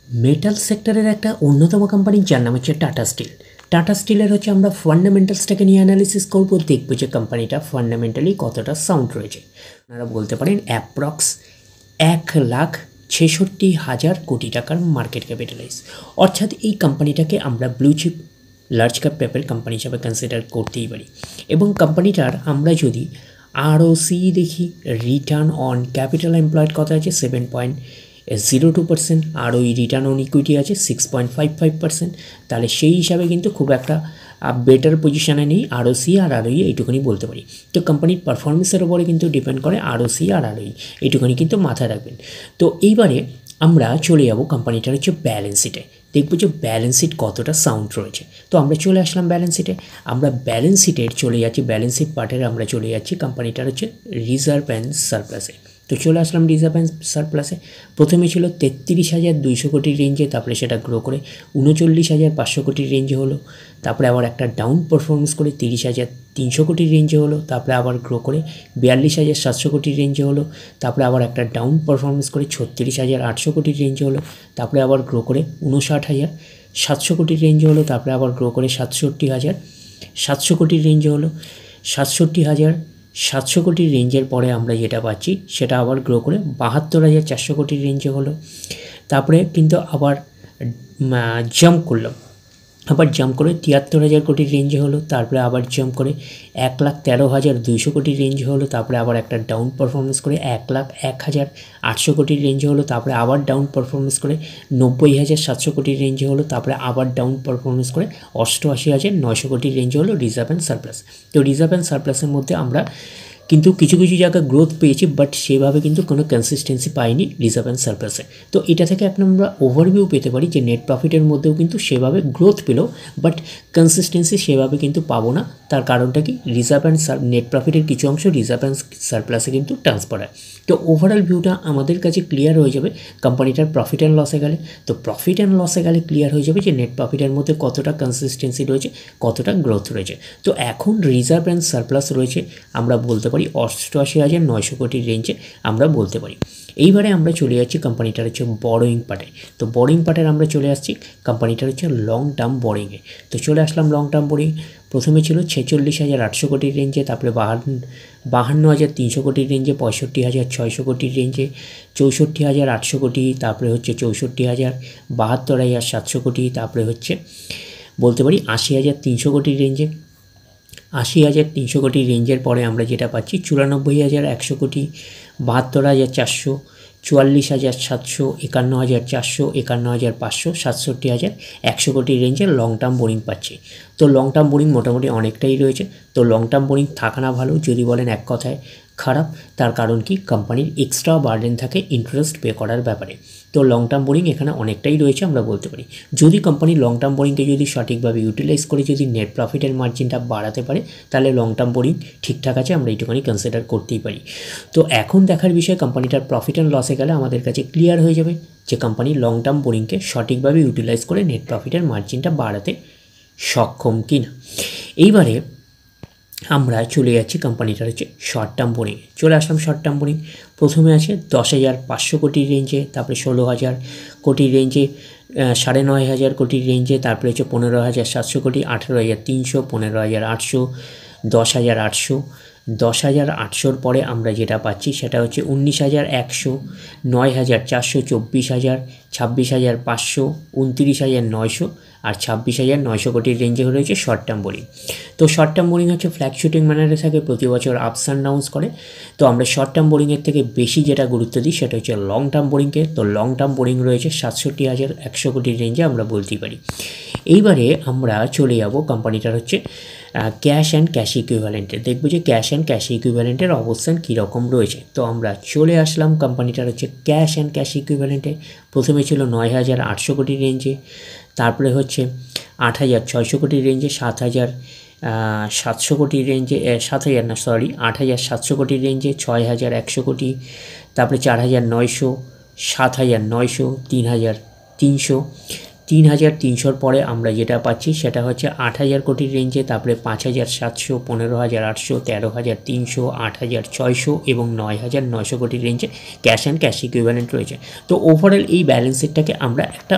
Metal সেক্টরের একটা অন্যতম কোম্পানি যার নাম হচ্ছে টাটা স্টিল। টাটা স্টিলের হচ্ছে আমরা ফান্ডামেন্টালসটাকে নিয়ে অ্যানালিসিস করবো, দেখবো যে কোম্পানিটা ফান্ডামেন্টালি কতটা সাউন্ড রয়েছে। আপনারা বলতে পারেন অ্যাপ্রক্স 1,66,000 কোটি টাকার মার্কেট ক্যাপিটালাইজ, অর্থাৎ এই কোম্পানিটাকে আমরা ব্লু চিপ লার্জ ক্যাপ টাইপের কোম্পানি হিসাবে কনসিডার করতেই পারি। এবং কোম্পানিটার আমরা যদি ROC দেখি, রিটার্ন অন ক্যাপিটাল এমপ্লয়েড কত আছে 7.02%, ROE রিটার্ন অন ইকুইটি আছে 6.55%। তাহলে সেই হিসাবে কিন্তু খুব একটা বেটার পজিশানে নেই ROC আর ROE, এইটুকুনি বলতে পারি। তো কোম্পানির পারফরমেন্সের ওপরে কিন্তু ডিপেন্ড করে ROC আর ROE, এইটুকুনি কিন্তু মাথায় রাখবেন। তো এইবারে আমরা চলে যাব কোম্পানিটার হচ্ছে ব্যালেন্স শিটে, দেখব যে ব্যালেন্স শিট কতটা সাউন্ড রয়েছে। তো আমরা চলে আসলাম ব্যালেন্স শিটে, আমরা ব্যালেন্স শিটের চলে যাচ্ছি, ব্যালেন্স শিট পার্টের আমরা চলে যাচ্ছি কোম্পানিটার হচ্ছে রিজার্ভ অ্যান্ড সারপ্লাসে। তো চলে আসলাম রিজার্ভ অ্যান্ড সারপ্লাসে। প্রথমে ছিল 33,200 কোটির রেঞ্জে, তারপরে সেটা গ্রো করে 39,500 কোটির রেঞ্জে হলো, তারপরে আবার একটা ডাউন পারফরমেন্স করে 30,300 কোটির রেঞ্জে হলো, তারপরে আবার গ্রো করে 42,700 কোটির রেঞ্জে হলো, তারপরে আবার একটা ডাউন পারফরমেন্স করে 36,800 কোটির রেঞ্জে হলো, তারপরে আবার গ্রো করে 59,700 কোটির রেঞ্জে হলো, তারপরে আবার গ্রো করে 67,700 কোটির রেঞ্জে হলো। 67,700 কোটির রেঞ্জের পরে আমরা যেটা পাচ্ছি সেটা আবার গ্রো করে 72,400 কোটির রেঞ্জে হলো, তারপরে কিন্তু আবার জাম্প করলাম, আবার জাম্প করে 73,000 কোটির রেঞ্জে হলো, তারপরে আবার জাম্প করে 1,13,200 কোটির রেঞ্জে হলো, তারপরে আবার একটা ডাউন পারফরমেন্স করে 1,01,800 কোটির রেঞ্জে হলো, তারপরে আবার ডাউন পারফরমেন্স করে 90,700 কোটির রেঞ্জে হলো, তারপরে আবার ডাউন পারফরমেন্স করে 88,900 কোটির রেঞ্জে হলো রিজার্ভ অ্যান্ড সারপ্লাস। তো রিজার্ভ অ্যান্ড সারপ্লাসের মধ্যে আমরা কিন্তু কিছু কিছু জায়গায় গ্রোথ পেয়েছি, বাট সেভাবে কিন্তু কোনো কনসিস্টেন্সি পাইনি রিজার্ভ অ্যান্ড সারপ্লাসে। তো এটা থেকে একটা আমরা ওভারভিউ পেতে পারি যে নেট প্রফিটের মধ্যেও কিন্তু সেভাবে গ্রোথ পেলেও বাট কনসিস্টেন্সি সেভাবে কিন্তু পাবো না। তার কারণটা কি, রিজার্ভ অ্যান্ড নেট প্রফিটের কিছু অংশ রিজার্ভ অ্যান্ড সারপ্লাসে কিন্তু ট্রান্সফার হয়। তো ওভারঅল ভিউটা আমাদের কাছে ক্লিয়ার হয়ে যাবে কোম্পানিটার প্রফিট অ্যান্ড লসে গেলে। তো প্রফিট অ্যান্ড লসে গেলে ক্লিয়ার হয়ে যাবে যে নেট প্রফিটের মধ্যে কতটা কনসিস্টেন্সি রয়েছে, কতটা গ্রোথ রয়েছে। তো এখন রিজার্ভ অ্যান্ড সারপ্লাস রয়েছে আমরা বলতে পারি 88,900 কোটির রেঞ্জে আমরা বলতে পারি। এইবারে আমরা চলে যাচ্ছি কোম্পানিটার হচ্ছে বড়োয়িং পার্টে। তো বড়োয়িং পার্টের আমরা চলে আসছি কোম্পানিটার হচ্ছে লং টার্ম বোরিংয়ে। তো চলে আসলাম লং টার্ম বোরিং। প্রথমে ছিল 46,800 কোটির রেঞ্জে, তারপরে 52,300 কোটির রেঞ্জে, 65,600 কোটির রেঞ্জে, 64,800 কোটি, তারপরে হচ্ছে 72,700 কোটি, তারপরে হচ্ছে বলতে পারি 80,300 কোটির রেঞ্জে। 80,300 কোটির রেঞ্জের পরে আমরা যেটা পাচ্ছি 94,100 কোটি, 72,400, 44,700, 51,400, 51,500, 67,100 কোটির রেঞ্জের লং টার্ম বোরিং পাচ্ছি। তো লং টার্ম বোরিং মোটামুটি অনেকটাই রয়েছে। তো লং টার্ম বোরিং থাকা না ভালো, যদি বলেন এক কথায় খারাপ। তার কারণ কি, কোম্পানির এক্সট্রা বার্ডেন থাকে ইন্টারেস্ট পে করার ব্যাপারে। তো লং টার্ম বোরিং এখানে অনেকটাই রয়েছে আমরা বলতে পারি। যদি কোম্পানি লং টার্ম বোরিংকে যদি সঠিকভাবে ইউটিলাইজ করে যদি নেট প্রফিটের মার্জিনটা বাড়াতে পারে তাহলে লং টার্ম বোরিং ঠিকঠাক আছে, আমরা এইটুখানি কনসিডার করতেই পারি। তো এখন দেখার বিষয় কোম্পানিটার প্রফিট অ্যান্ড লসে গেলে আমাদের কাছে ক্লিয়ার হয়ে যাবে যে কোম্পানি লং টার্ম বোরিংকে সঠিকভাবে ইউটিলাইজ করে নেট প্রফিটের মার্জিনটা বাড়াতে সক্ষম কিনা। এইবারে আমরা চলে যাচ্ছি কোম্পানিটার হচ্ছে শর্ট টার্ম বোরিংয়ে। চলে আসলাম শর্ট টার্ম বোরিং। প্রথমে আছে 10,500 কোটির রেঞ্জে, তারপরে 16,000 কোটির রেঞ্জে, 9,500 কোটির রেঞ্জে, তারপরে হচ্ছে 15,700 কোটি, 18,300, 15,800, 10,800। 10,800 পরে আমরা যেটা পাচ্ছি সেটা হচ্ছে 19,100, 9,400, 24,000, 26,500, 29,900 আর 26,900 কোটির রেঞ্জে রয়েছে শর্ট টার্ম বোরিং। তো শর্ট টার্ম বোরিং হচ্ছে ফ্ল্যাকচুয়েটিং ম্যানারে থাকে, প্রতি বছর আপস অ্যান্ড ডাউনস করে। তো আমরা শর্ট টার্ম বোরিংয়ের থেকে বেশি যেটা গুরুত্ব দিই সেটা হচ্ছে লং টার্ম বোরিংকে। তো লং টার্ম বোরিং রয়েছে 67,100 কোটির রেঞ্জে আমরা বলতেই পারি। এইবারে আমরা চলে যাব কোম্পানিটার হচ্ছে ক্যাশ অ্যান্ড ক্যাশ ইকুইভ্যালেন্টে, দেখব যে ক্যাশ অ্যান্ড ক্যাশ ইকুইভ্যালেন্টের অবস্থান কীরকম রয়েছে। তো আমরা চলে আসলাম কোম্পানিটার হচ্ছে ক্যাশ অ্যান্ড ক্যাশ ইকুইভ্যালেন্টে। প্রথমে ছিল 9,800 কোটির রেঞ্জে, তারপরে হচ্ছে 8,600 কোটির রেঞ্জে, 7,700 কোটির রেঞ্জে, 8,700 কোটির রেঞ্জে, 6,100 কোটি, তারপরে 4,900, 7,900, 3,300, 3300 পরে আমরা যেটা পাচ্ছি সেটা হচ্ছে 8000 কোটির রেঞ্জে, তারপরে 5700, 15800, 13300, 8600 এবং 9900 কোটির রেঞ্জে ক্যাশ অ্যান্ড ক্যাশ ইকুইভ্যালেন্ট রয়েছে। তো ওভারঅল এই ব্যালেন্স শিটটাকে আমরা একটা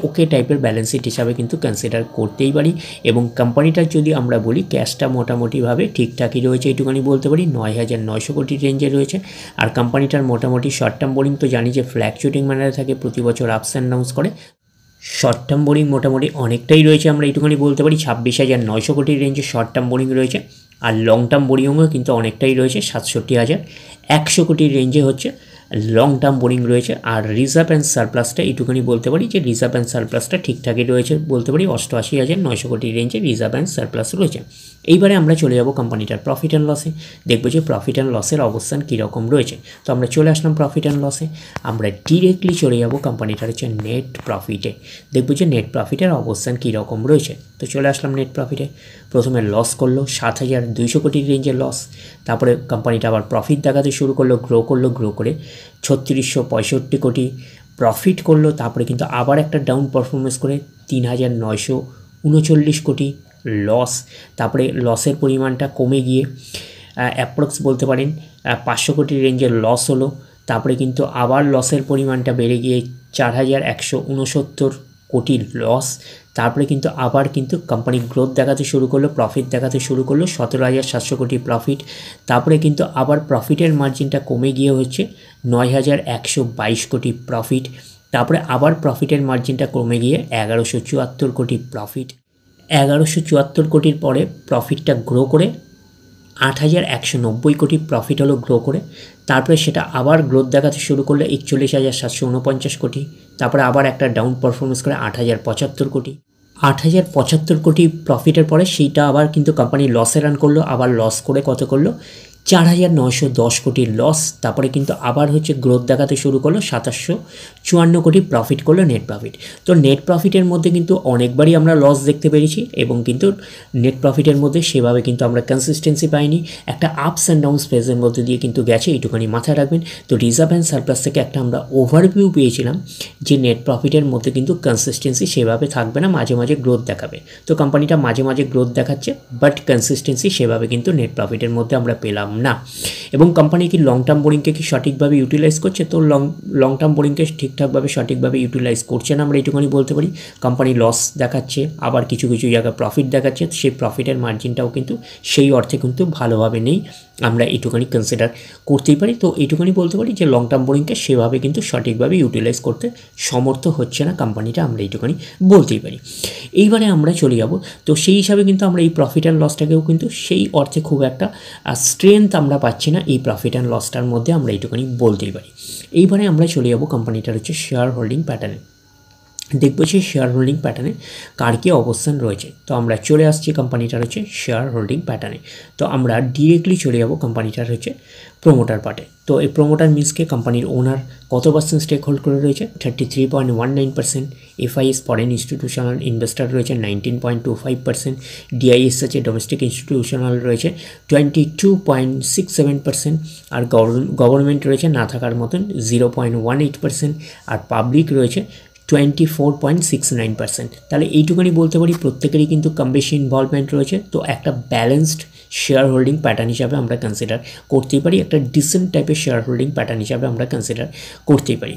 ওকে টাইপের ব্যালেন্স শিট হিসাবে কিন্তু কনসিডার করতেই পারি। এবং কোম্পানিটার যদি আমরা বলি ক্যাশটা মোটামুটিভাবে ঠিকঠাকই রয়েছে, এইটুখানি বলতে পারি 9900 কোটির রেঞ্জে রয়েছে। আর কোম্পানিটার মোটামুটি শর্ট টার্ম বোরিং তো জানি যে ফ্ল্যাকচুয়েটিং ম্যানারে থাকে, প্রতি বছর আপস অ্যান্ড ডাউন্স করে। শর্ট টার্ম বোরিং মোটামুটি অনেকটাই রয়েছে, আমরা এইটুখানি বলতে পারি 26,900 কোটির রেঞ্জে শর্ট টার্ম বোরিং রয়েছে। আর লং টার্ম বোরিংও কিন্তু অনেকটাই রয়েছে, 67,100 কোটির রেঞ্জে হচ্ছে লং টার্ম বোরিং রয়েছে। আর রিজার্ভ অ্যান্ড সারপ্লাসটা এইটুখানি বলতে পারি যে রিজার্ভ অ্যান্ড সারপ্লাসটা ঠিকঠাকই রয়েছে, বলতে পারি 88,900 কোটির রেঞ্জে রিজার্ভ অ্যান্ড সারপ্লাস রয়েছে। এইবারে আমরা চলে যাব কোম্পানিটার প্রফিট অ্যান্ড লসে, দেখবো যে প্রফিট অ্যান্ড লসের অবস্থান কীরকম রয়েছে। তো আমরা চলে আসলাম প্রফিট অ্যান্ড লসে, আমরা ডিরেক্টলি চলে যাব কোম্পানিটার হচ্ছে নেট প্রফিটে, দেখবো যে নেট প্রফিটের অবস্থান কীরকম রয়েছে। তো চলে আসলাম নেট প্রফিটে, প্রথমে লস করলো 7,200 কোটির রেঞ্জের লস, তারপরে কোম্পানিটা আবার প্রফিট দেখাতে শুরু করলো, গ্রো করে 3665 কোটি প্রফিট করলো, তারপরে কিন্তু আবার একটা ডাউন পারফরমেন্স করে 3,939 কোটি লস, তারপরে লসের পরিমাণটা কমে গিয়ে অ্যাপ্রক্স বলতে পারেন 500 কোটির রেঞ্জের লস হলো, তারপরে কিন্তু আবার লসের পরিমাণটা বেড়ে গিয়ে 4,169 কোটির লস, তারপরে কিন্তু আবার কিন্তু কোম্পানি গ্রোথ দেখাতে শুরু করলো, প্রফিট দেখাতে শুরু করলো 17,700 কোটি প্রফিট, তারপরে কিন্তু আবার প্রফিটের মার্জিনটা কমে গিয়ে হচ্ছে 9,122 কোটি প্রফিট, তারপরে আবার প্রফিটের মার্জিনটা কমে গিয়ে 1,174 কোটি প্রফিট, 1,174 কোটির পরে প্রফিটটা গ্রো করে 8,190 কোটি প্রফিট হলো গ্রো করে, তারপরে সেটা আবার গ্রোথ দেখাতে শুরু করলো 41,749 কোটি, তারপরে আবার একটা ডাউন পারফরমেন্স করে 8,075 কোটি, 8,075 কোটি প্রফিটের পরে সেইটা আবার কিন্তু কোম্পানি লসে রান করলো, আবার লস করে কত করলো 4,910 কোটির লস, তারপরে কিন্তু আবার হচ্ছে গ্রোথ দেখাতে শুরু করলো 754 কোটি প্রফিট করলো নেট প্রফিট। তো নেট প্রফিটের মধ্যে কিন্তু অনেকবারই আমরা লস দেখতে পেরেছি এবং কিন্তু নেট প্রফিটের মধ্যে সেভাবে কিন্তু আমরা কনসিস্টেন্সি পাইনি, একটা আপস অ্যান্ড ডাউন স্পেসের মধ্যে দিয়ে কিন্তু গেছে, এইটুখানি মাথায় রাখবেন। তো রিজার্ভ অ্যান্ড সারপ্লাস থেকে একটা আমরা ওভারভিউ পেয়েছিলাম যে নেট প্রফিটের মধ্যে কিন্তু কনসিস্টেন্সি সেভাবে থাকবে না, মাঝে মাঝে গ্রোথ দেখাবে। তো কোম্পানিটা মাঝে মাঝে গ্রোথ দেখাচ্ছে, বাট কনসিস্টেন্সি সেভাবে কিন্তু নেট প্রফিটের মধ্যে আমরা পেলাম না। এবং কোম্পানি কি লং টার্ম বোরিংকে কি সঠিকভাবে ইউটিলাইজ করছে? তো লং টার্ম বোরিংকে ঠিকঠাকভাবে সঠিকভাবে ইউটিলাইজ করছে না, আমরা এইটুকুনি বলতে পারি। কোম্পানি লস দেখাচ্ছে, আবার কিছু কিছু জায়গায় প্রফিট দেখাচ্ছে, সেই প্রফিটের মার্জিনটাও কিন্তু সেই অর্থে কিন্তু ভালোভাবে নেই, আমরা এইটুকুনি কনসিডার করতেই পারি। তো এইটুকুনি বলতে পারি যে লং টার্ম বোরিংকে সেভাবে কিন্তু সঠিকভাবে ইউটিলাইজ করতে সমর্থ হচ্ছে না কোম্পানিটা, আমরা এইটুকুনি বলতেই পারি। এইবারে আমরা চলে যাব, তো সেই হিসাবে কিন্তু আমরা এই প্রফিট অ্যান্ড লসটাকেও কিন্তু সেই অর্থে খুব একটা স্ট্রেংথ আমরা পাচ্ছি না এই প্রফিট অ্যান্ড লসটার মধ্যে, আমরা এইটুকুনি বলতেই পারি। এইবারে আমরা চলে যাব কোম্পানিটার হচ্ছে শেয়ার হোল্ডিং প্যাটার্নে, দেখবো যে শেয়ার হোল্ডিং প্যাটার্নে কার কী অবস্থান রয়েছে। তো আমরা চলে আসছি কোম্পানিটার হচ্ছে শেয়ার হোল্ডিং প্যাটার্নে, তো আমরা ডিরেক্টলি চলে যাব কোম্পানিটার হচ্ছে প্রোমোটার পার্টে। তো এই প্রোমোটার মিন্সকে কোম্পানির ওনার কত পার্সেন্ট স্টেক হোল্ড করে রয়েছে, 33.19%, এফআইএস ফরেন ইনস্টিটিউশনাল ইনভেস্টার রয়েছে 19.25%, ডিআইএস আছে ডোমেস্টিক ইনস্টিটিউশনাল রয়েছে 22.67%, আর গভর্নমেন্ট রয়েছে না থাকার মতন 0.18%, আর পাবলিক রয়েছে 24.69%। তাহলে এইটুকুনি বলতে পারি প্রত্যেকেরই কিন্তু কম বেশি ইনভলভমেন্ট রয়েছে। তো একটা ব্যালেন্সড শেয়ার হোল্ডিং প্যাটার্ন হিসাবে আমরা কনসিডার করতেই পারি, একটা ডিসেন্ট টাইপের শেয়ার হোল্ডিং প্যাটার্ন হিসাবে আমরা কনসিডার করতেই পারি।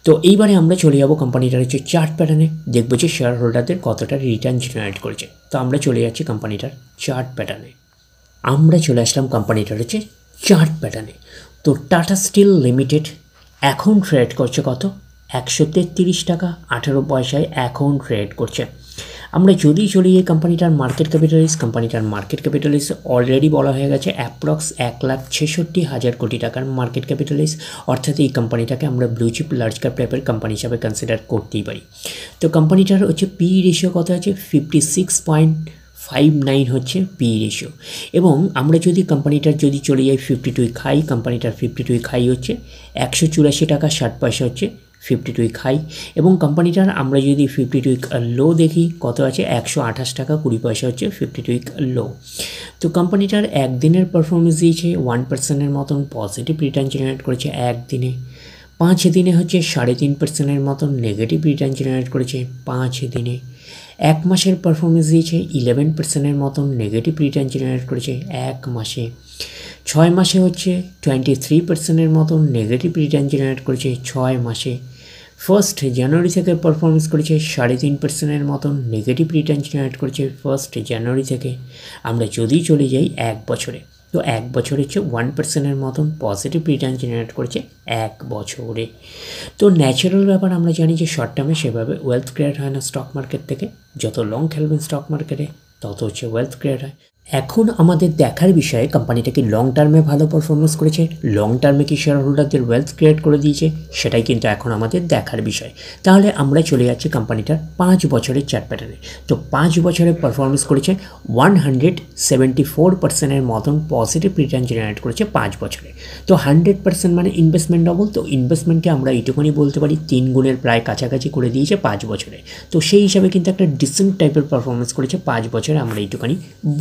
তো এইবারে আমরা চলে যাব কোম্পানিটার হচ্ছে চার্ট প্যাটার্নে, দেখবো যে শেয়ার হোল্ডারদের কতটা রিটার্ন জেনারেট করেছে। তো আমরা চলে যাচ্ছি কোম্পানিটার চার্ট প্যাটার্নে, আমরা চলে আসলাম কোম্পানিটার হচ্ছে চার্ট প্যাটার্নে। তো টাটা স্টিল লিমিটেড এখন ট্রেড করছে কত, 133 টাকা 18 পয়সায় এখন ট্রেড করছে। আমরা যদি চলি এই কোম্পানিটার মার্কেট ক্যাপিটালিস অলরেডি বলা হয়ে গেছে অ্যাপ্রক্স 1,66,000 কোটি টাকার মার্কেট ক্যাপিটালিস, অর্থাৎ এই কোম্পানিটাকে আমরা ব্লু চিপ লার্জ ক্যাপ টাইপের কোম্পানি হিসাবে কনসিডার করতেই পারি। তো কোম্পানিটার হচ্ছে পি রেশিও কত আছে, 56.59 হচ্ছে পি রেশিও। এবং আমরা যদি কোম্পানিটার যদি চলে যাই 52 খাই, কোম্পানিটার 52 খাই হচ্ছে 184 টাকা 60 পয়সা হচ্ছে 52 খাই। এবং কোম্পানিটার আমরা যদি 52 লো দেখি কত আছে, 128 টাকা 20 পয়সা হচ্ছে 52 লো। তো কোম্পানিটার একদিনের পারফরমেন্স দিয়েছে 1%-এর মতন পজিটিভ রিটার্ন জেনারেট করেছে একদিনে, 5 দিনে হচ্ছে 3.5% মতন নেগেটিভ রিটার্ন জেনারেট করেছে 5 দিনে। 1 মাসের পারফরমেন্স দিয়েছে 11% মতন নেগেটিভ রিটার্ন জেনারেট করেছে 1 মাসে। 6 মাসে হচ্ছে 23% মতন নেগেটিভ রিটার্ন জেনারেট করেছে 6 মাসে। 1 জানুয়ারি থেকে পারফরমেন্স করেছে 3.5% মতন নেগেটিভ রিটার্ন জেনারেট করেছে 1 জানুয়ারি থেকে। আমরা যদি চলে যাই 1 বছরে, তো 1 বছরে হচ্ছে 1% মতন পজিটিভ রিটার্ন জেনারেট করেছে 1 বছরে। তো ন্যাচারাল ব্যাপার আমরা জানি যে শর্ট টার্মে সেভাবে ওয়েলথ ক্রিয়েট হয় না স্টক মার্কেট থেকে, যত লং খেলবেন স্টক মার্কেটে তত হচ্ছে ওয়েলথ ক্রিয়েট হয়। এখন আমাদের দেখার বিষয়ে কোম্পানিটা কি লং টার্মে ভালো পারফরমেন্স করেছে, লং টার্মে কি শেয়ার হোল্ডারদের ওয়েলথ ক্রিয়েট করে দিয়েছে, সেটাই কিন্তু এখন আমাদের দেখার বিষয়। তাহলে আমরা চলে যাচ্ছি কোম্পানিটার 5 বছরের চার্ট প্যাটার্নে। তো 5 বছরে পারফরমেন্স করেছে 174%-এর মতন পজিটিভ রিটার্ন জেনারেট করেছে 5 বছরে। তো 100% মানে ইনভেস্টমেন্ট ডবল, তো ইনভেস্টমেন্টকে আমরা এইটুকুনি বলতে পারি 3 গুণের প্রায় কাছাকাছি করে দিয়েছে 5 বছরে। তো সেই হিসাবে কিন্তু একটা ডিসেন্ট টাইপের পারফরমেন্স করেছে 5 বছরে, আমরা এইটুকুনি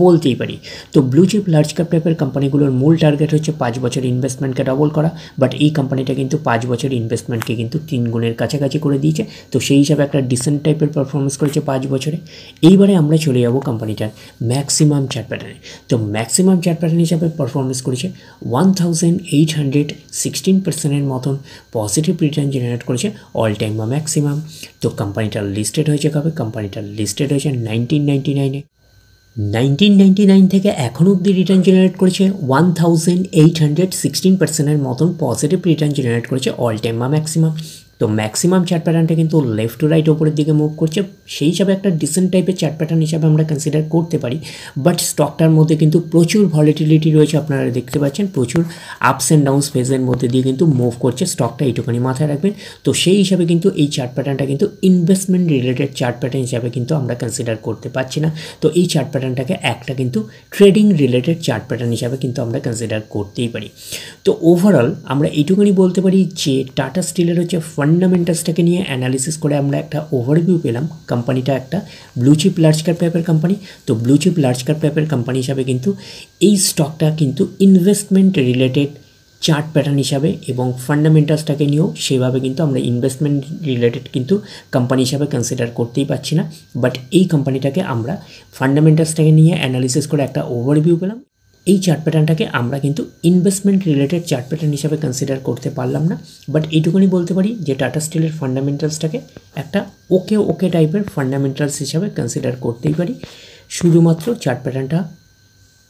বলতেই পারি। তো ব্লু চিপ লার্জ ক্যাপ টাইপের কোম্পানিগুলোর মূল টার্গেট হচ্ছে 5 বছর ইনভেস্টমেন্টকে ডবল করা, বাট এই কোম্পানিটা কিন্তু 5 বছর ইনভেস্টমেন্টকে কিন্তু 3 গুণের কাছাকাছি করে দিয়েছে। তো সেই হিসাবে একটা ডিসেন্ট টাইপের পারফরমেন্স করেছে 5 বছরে। এইবারে আমরা চলে যাব কোম্পানিটার ম্যাক্সিমাম চার্ট প্যাটার্নে। তো ম্যাক্সিমাম চার্ট প্যাটার্ন হিসাবে পারফরমেন্স করেছে 1816%-এর মতন পজিটিভ রিটার্ন জেনারেট করেছে অল টাইম বা ম্যাক্সিমাম। তো কোম্পানিটা লিস্টেড হয়েছে কবে? কোম্পানিটা লিস্টেড হয়েছে 1999-এ। 1999 থেকে এখন অবধি রিটার্ন জেনারেট করেছে 1816%-এর মতন পজিটিভ রিটার্ন জেনারেট করেছে অল টাইম বা ম্যাক্সিমাম। তো ম্যাক্সিমাম চার্ট প্যাটার্নটা কিন্তু লেফট টু রাইট ওপরের দিকে মুভ করছে, সেই হিসাবে একটা ডিসেন্ট টাইপের চার্ট প্যাটার্ন হিসাবে আমরা কনসিডার করতে পারি। বাট স্টকটার মধ্যে কিন্তু প্রচুর ভলিটিলিটি রয়েছে, আপনারা দেখতে পাচ্ছেন প্রচুর আপস অ্যান্ড ডাউনস ফেজের মধ্যে দিয়ে কিন্তু মুভ করছে স্টকটা, এইটুখানি মাথায় রাখবেন। তো সেই হিসাবে কিন্তু এই চার্ট প্যাটার্নটা কিন্তু ইনভেস্টমেন্ট রিলেটেড চার্ট প্যাটার্ন হিসাবে কিন্তু আমরা কনসিডার করতে পারছি না। তো এই চার্ট প্যাটার্নটাকে একটা কিন্তু ট্রেডিং রিলেটেড চার্ট প্যাটার্ন হিসাবে কিন্তু আমরা কনসিডার করতেই পারি। তো ওভারঅল আমরা এইটুকুনি বলতে পারি যে টাটা স্টিলের হচ্ছে ফান্ডামেন্টালসটাকে নিয়ে অ্যানালিসিস করে আমরা একটা ওভারভিউ পেলাম। কোম্পানিটা একটা ব্লু চিপ লার্জ ক্যাপ টাইপের কোম্পানি। তো ব্লু চিপ লার্জ ক্যাপ টাইপের কোম্পানি হিসাবে কিন্তু এই স্টকটা কিন্তু ইনভেস্টমেন্ট রিলেটেড চার্ট প্যাটার্ন হিসাবে এবং ফান্ডামেন্টালসটাকে নিয়েও সেভাবে কিন্তু আমরা ইনভেস্টমেন্ট রিলেটেড কিন্তু কোম্পানি হিসাবে কনসিডার করতেই পারছি না। বাট এই কোম্পানিটাকে আমরা ফান্ডামেন্টালসটাকে নিয়ে অ্যানালিসিস করে একটা ওভারভিউ পেলাম। এই চার্ট প্যাটার্নটাকে আমরা কিন্তু ইনভেস্টমেন্ট রিলেটেড চার্ট প্যাটার্ন হিসাবে কনসিডার করতে পারলাম না। বাট এইটুকুনি বলতে পারি যে টাটা স্টিলের ফান্ডামেন্টালসটাকে একটা ওকে টাইপের ফান্ডামেন্টালস হিসাবে কনসিডার করতেই পারি। শুধুমাত্র চার্ট প্যাটার্নটা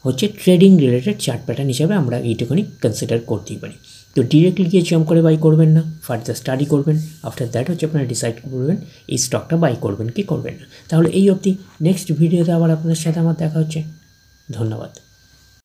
হচ্ছে ট্রেডিং রিলেটেড চার্ট প্যাটার্ন হিসাবে আমরা এইটুকুনি কনসিডার করতেই পারি। তো ডিরেক্টলি গিয়ে জাম্প করে বাই করবেন না, ফার্দার স্টাডি করবেন। আফটার দ্যাট হচ্ছে আপনারা ডিসাইড করবেন এই স্টকটা বাই করবেন কি করবেন না। তাহলে এই অবধি, নেক্সট ভিডিওতে আবার আপনাদের সাথে আমার দেখা হচ্ছে। ধন্যবাদ।